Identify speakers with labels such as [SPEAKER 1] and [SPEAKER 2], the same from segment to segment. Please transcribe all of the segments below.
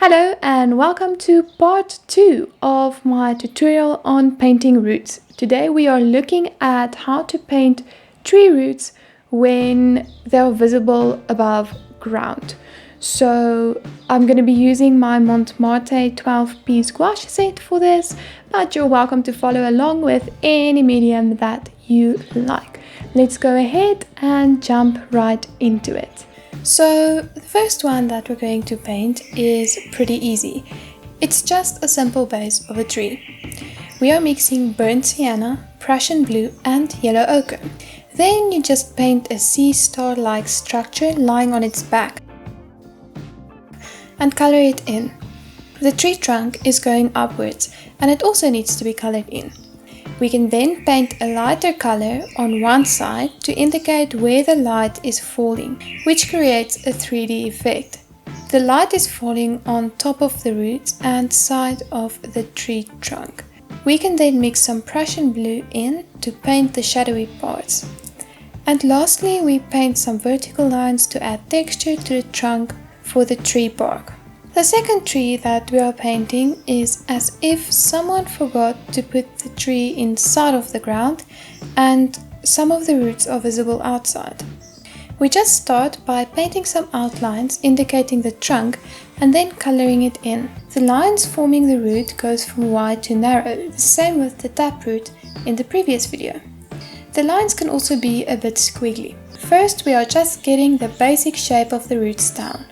[SPEAKER 1] Hello and welcome to part 2 of my tutorial on painting roots. Today we are looking at how to paint tree roots when they are visible above ground. So I'm going to be using my Montmartre 12-piece gouache set for this, but you're welcome to follow along with any medium that you like. Let's go ahead and jump right into it. So the first one that we're going to paint is pretty easy. It's just a simple base of a tree. We are mixing burnt sienna, Prussian blue and yellow ochre. Then you just paint a sea star-like structure lying on its back and color it in. The tree trunk is going upwards and it also needs to be colored in. We can then paint a lighter color on one side to indicate where the light is falling, which creates a 3D effect. The light is falling on top of the roots and side of the tree trunk. We can then mix some Prussian blue in to paint the shadowy parts. And lastly, we paint some vertical lines to add texture to the trunk for the tree bark. The second tree that we are painting is as if someone forgot to put the tree inside of the ground and some of the roots are visible outside. We just start by painting some outlines indicating the trunk and then coloring it in. The lines forming the root goes from wide to narrow, the same with the taproot in the previous video. The lines can also be a bit squiggly. First we are just getting the basic shape of the roots down.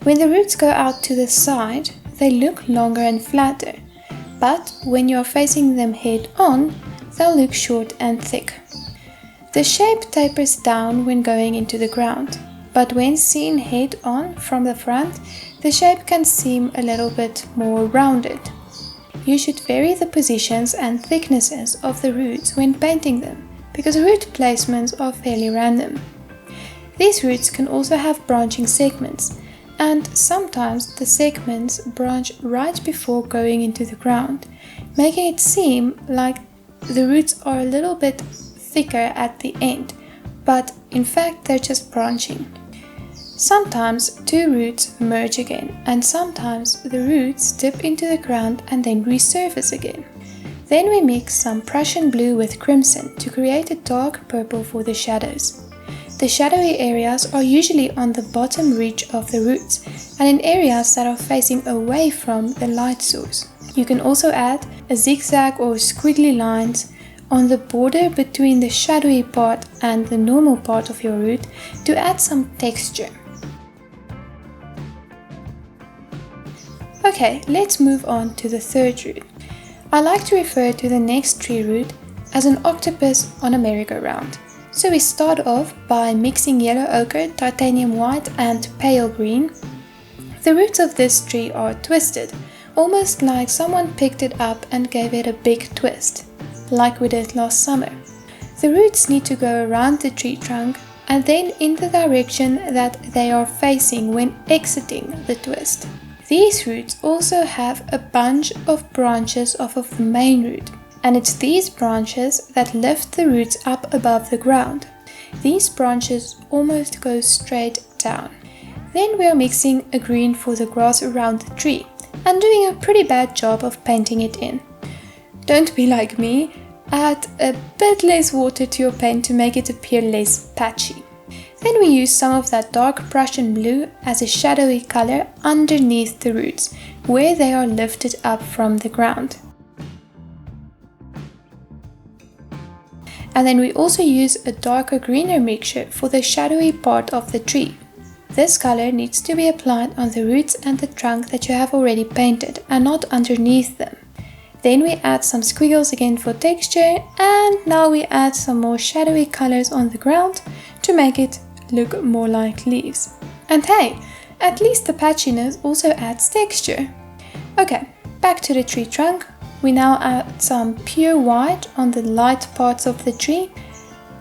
[SPEAKER 1] When the roots go out to the side, they look longer and flatter, but when you are facing them head on, they'll look short and thick. The shape tapers down when going into the ground, but when seen head on from the front, the shape can seem a little bit more rounded. You should vary the positions and thicknesses of the roots when painting them, because root placements are fairly random. These roots can also have branching segments, and sometimes the segments branch right before going into the ground, making it seem like the roots are a little bit thicker at the end, but in fact they're just branching. Sometimes two roots merge again, and sometimes the roots dip into the ground and then resurface again. Then we mix some Prussian blue with crimson to create a dark purple for the shadows. The shadowy areas are usually on the bottom ridge of the roots and in areas that are facing away from the light source. You can also add a zigzag or squiggly lines on the border between the shadowy part and the normal part of your root to add some texture. Okay, let's move on to the third root. I like to refer to the next tree root as an octopus on a merry-go-round. So we start off by mixing yellow ochre, titanium white and pale green. The roots of this tree are twisted, almost like someone picked it up and gave it a big twist, like we did last summer. The roots need to go around the tree trunk and then in the direction that they are facing when exiting the twist. These roots also have a bunch of branches off of the main root. And it's these branches that lift the roots up above the ground. These branches almost go straight down. Then we are mixing a green for the grass around the tree and doing a pretty bad job of painting it in. Don't be like me, add a bit less water to your paint to make it appear less patchy. Then we use some of that dark Prussian blue as a shadowy color underneath the roots, where they are lifted up from the ground. And then we also use a darker greener mixture for the shadowy part of the tree. This color needs to be applied on the roots and the trunk that you have already painted and not underneath them. Then we add some squiggles again for texture, and now we add some more shadowy colors on the ground to make it look more like leaves. And hey, at least the patchiness also adds texture. Okay, back to the tree trunk. We now add some pure white on the light parts of the tree.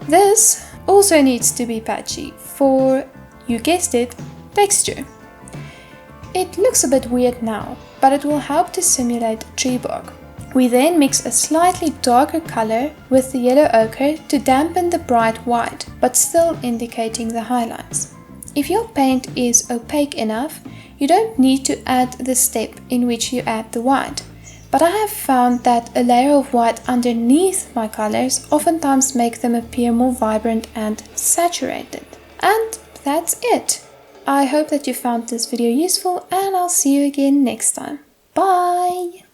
[SPEAKER 1] This also needs to be patchy for, you guessed it, texture. It looks a bit weird now, but it will help to simulate tree bark. We then mix a slightly darker color with the yellow ochre to dampen the bright white, but still indicating the highlights. If your paint is opaque enough, You don't need to add the step in which you add the white, but I have found that a layer of white underneath my colors oftentimes make them appear more vibrant and saturated. And that's it. I hope that you found this video useful, and I'll see you again next time. Bye!